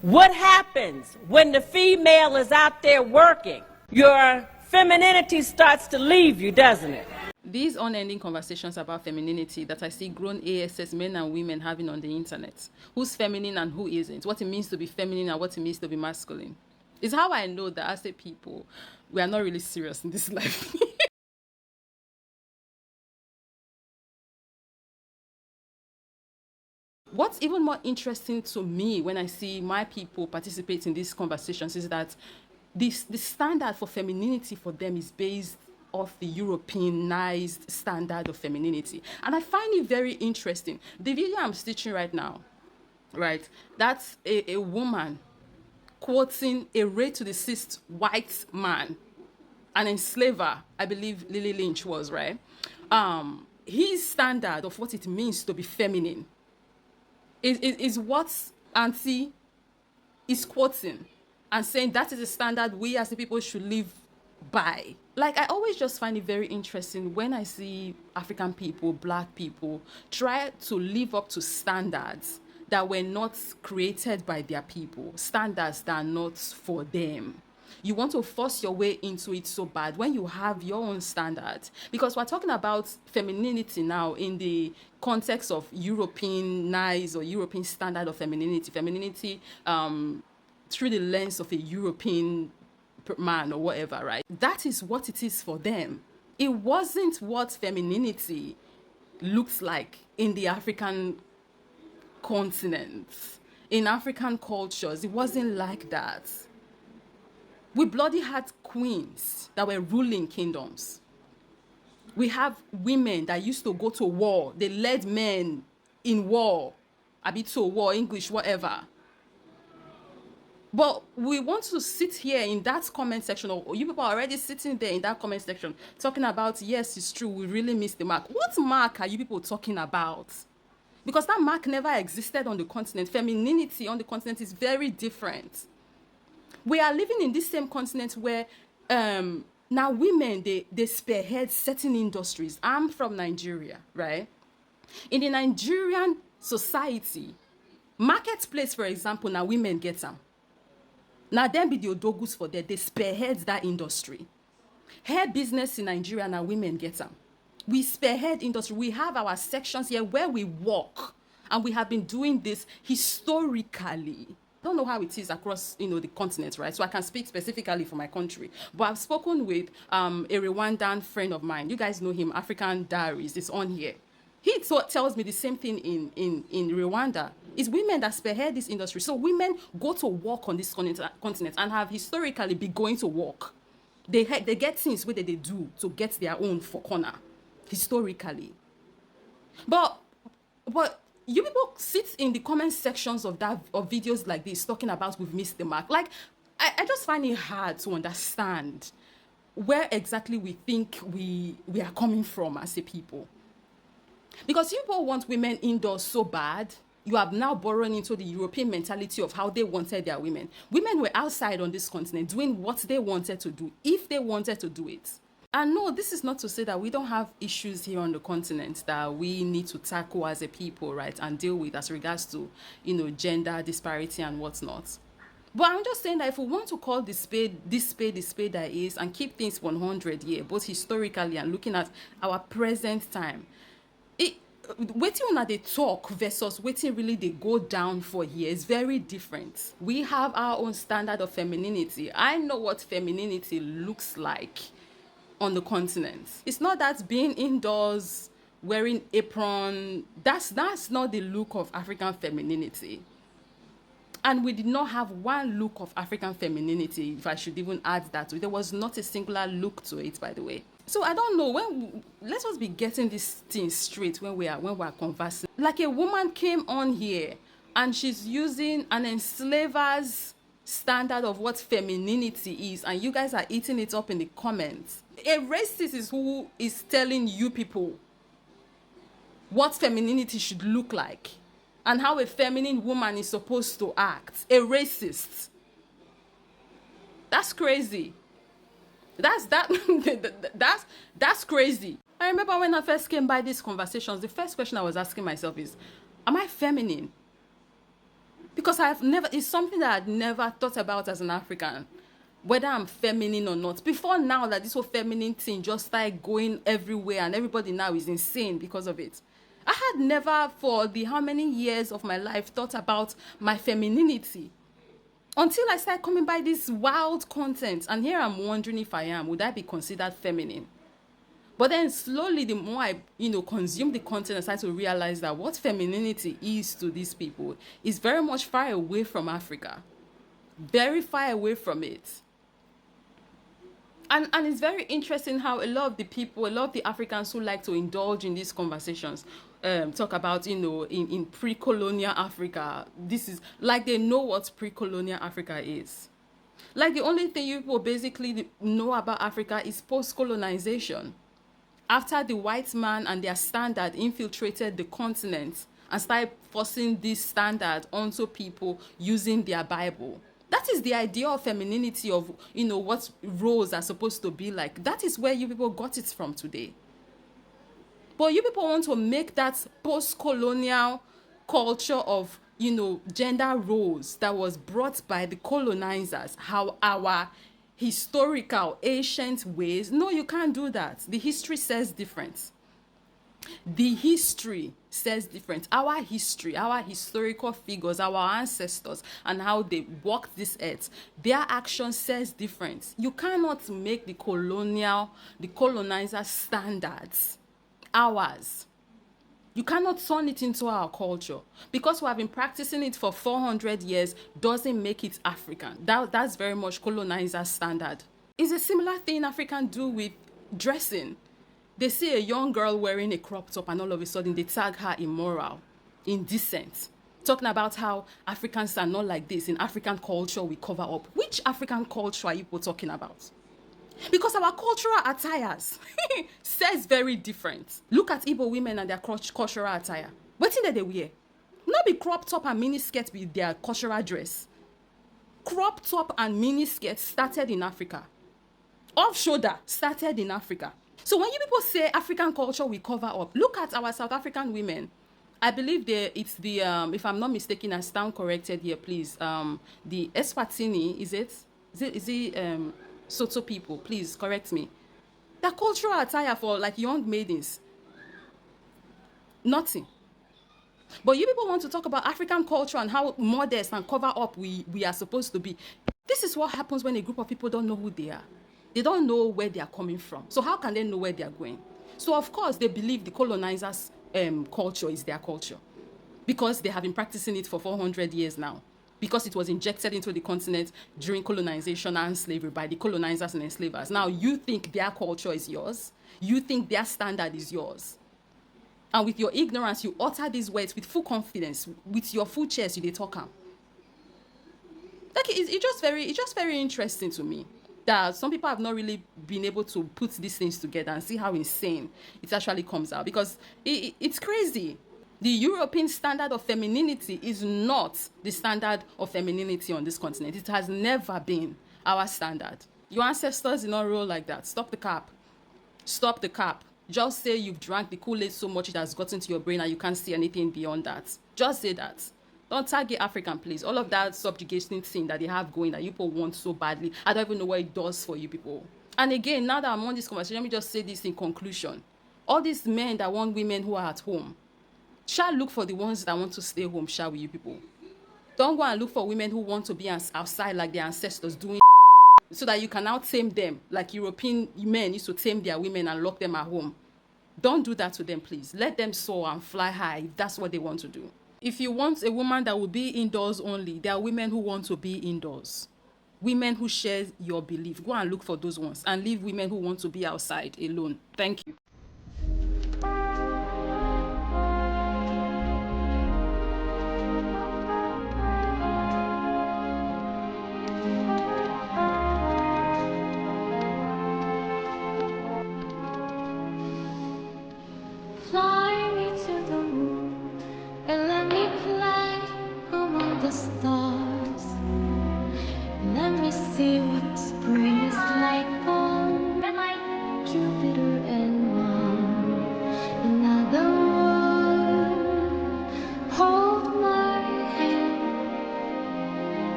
What happens when the female is out there working? Your femininity starts to leave you, doesn't it? These unending conversations about femininity that I see grown ASS men and women having on the internet, who's feminine and who isn't, what it means to be feminine and what it means to be masculine, is how I know that as a people, we are not really serious in this life. What's even more interesting to me when I see my people participate in these conversations is that the standard for femininity for them is based off the Europeanized standard of femininity. And I find it very interesting. The video I'm stitching right now, right, that's a woman quoting a rape to the deceased white man, an enslaver, I believe Lily Lynch was, right? His standard of what it means to be feminine is what Auntie is quoting and saying that is a standard we as the people should live by. Like, I always just find it very interesting when I see African people, black people, try to live up to standards that were not created by their people, standards that are not for them. You want to force your way into it so bad when you have your own standards. Because we're talking about femininity now in the context of Europeanized or European standard of femininity. Femininity through the lens of a European man or whatever, right? That is what it is for them. It wasn't what femininity looks like in the African continent, in African cultures. It wasn't like that. We bloody had queens that were ruling kingdoms. We have women that used to go to war. They led men in war, a bit to war, English, whatever. But we want to sit here in that comment section, or you people are already sitting there in that comment section talking about, yes, it's true, we really missed the mark. What mark are you people talking about? Because that mark never existed on the continent. Femininity on the continent is very different. We are living in this same continent where now women, they spearhead certain industries. I'm from Nigeria, right? In the Nigerian society, marketplace, for example, now women get them. Now them be the odogus for that. They spearhead that industry. Hair business in Nigeria, now women get them. We spearhead industry. We have our sections here where we work. And we have been doing this historically. I don't know how it is across, the continent, right? So I can speak specifically for my country. But I've spoken with a Rwandan friend of mine. You guys know him, African Diaries. It's on here. He tells me the same thing in Rwanda. It's women that spearhead this industry. So women go to work on this continent and have historically been going to work. They get things where they do to get their own for corner, historically. But you people sit in the comment sections of videos like this talking about we've missed the mark. Like, I just find it hard to understand where exactly we think we are coming from as a people. Because you people want women indoors so bad, you have now borrowed into the European mentality of how they wanted their women. Women were outside on this continent doing what they wanted to do, if they wanted to do it. And no, this is not to say that we don't have issues here on the continent that we need to tackle as a people, right, and deal with as regards to, gender disparity and whatnot. But I'm just saying that if we want to call this spade the spade that is, and keep things 100 here, both historically and looking at our present time, waiting on they talk versus waiting really they go down for here is very different. We have our own standard of femininity. I know what femininity looks like on the continent. It's not that being indoors, wearing apron, that's not the look of African femininity. And we did not have one look of African femininity, if I should even add that. There was not a singular look to it, by the way. So I don't know, let us be getting this thing straight when we are conversing. Like, a woman came on here and she's using an enslaver's standard of what femininity is, and you guys are eating it up in the comments. A racist is who is telling you people what femininity should look like and how a feminine woman is supposed to act. A racist. That's crazy. That's crazy. I remember when I first came by these conversations, the first question I was asking myself is, am I feminine? Because it's something that I'd never thought about as an African, whether I'm feminine or not. Before now, that this whole feminine thing just started going everywhere and everybody now is insane because of it. I had never, for the how many years of my life, thought about my femininity until I started coming by this wild content. And here I'm wondering if I am, would I be considered feminine? But then slowly, the more I, consume the content, I start to realize that what femininity is to these people is very much far away from Africa. Very far away from it. And it's very interesting how a lot of the people, a lot of the Africans who like to indulge in these conversations, talk about, in pre-colonial Africa, this is like they know what pre-colonial Africa is. Like the only thing you people basically know about Africa is post-colonization. After the white man and their standard infiltrated the continent and started forcing this standard onto people using their Bible. That is the idea of femininity, of, what roles are supposed to be like. That is where you people got it from today. But you people want to make that post-colonial culture of, gender roles that was brought by the colonizers, how our historical, ancient ways. No, you can't do that. The history says different. The history says different. Our history, our historical figures, our ancestors, and how they walked this earth, their action says different. You cannot make the colonizer standards ours. You cannot turn it into our culture. Because we have been practicing it for 400 years doesn't make it African. That's very much colonizer standard. It's a similar thing Africans do with dressing. They see a young girl wearing a crop top and all of a sudden they tag her immoral, indecent. Talking about how Africans are not like this. In African culture, we cover up. Which African culture are you people talking about? Because our cultural attires says very different. Look at Igbo women and their cultural attire. What did they wear? Not be crop top and mini skirt with their cultural dress. Crop top and mini skirt started in Africa. Off shoulder started in Africa. So when you people say African culture we cover up, look at our South African women. I believe it's the if I'm not mistaken, I stand corrected here, please. The Eswatini, is it Soto people, please correct me. The cultural attire for like young maidens, nothing. But you people want to talk about African culture and how modest and cover up we are supposed to be. This is what happens when a group of people don't know who they are. They don't know where they are coming from. So how can they know where they are going? So of course they believe the colonizers' culture is their culture because they have been practicing it for 400 years now. Because it was injected into the continent during colonization and slavery by the colonizers and enslavers. Now you think their culture is yours. You think their standard is yours. And with your ignorance, you utter these words with full confidence, with your full chest, you dey talk am. Like it's just very interesting to me that some people have not really been able to put these things together and see how insane it actually comes out, because it's crazy. The European standard of femininity is not the standard of femininity on this continent. It has never been our standard. Your ancestors did not roll like that. Stop the cap. Stop the cap. Just say you've drank the Kool-Aid so much it has gotten to your brain and you can't see anything beyond that. Just say that. Don't target African, please. All of that subjugation thing that they have going that you people want so badly, I don't even know what it does for you people. And again, now that I'm on this conversation, let me just say this in conclusion. All these men that want women who are at home, shall look for the ones that want to stay home, shall we, you people? Don't go and look for women who want to be outside like their ancestors doing so that you can now tame them like European men used to tame their women and lock them at home. Don't do that to them, please. Let them soar and fly high if that's what they want to do. If you want a woman that will be indoors only, there are women who want to be indoors. Women who share your belief. Go and look for those ones and leave women who want to be outside alone. Thank you. Fly me to the moon and let me play among the stars. Let me see what's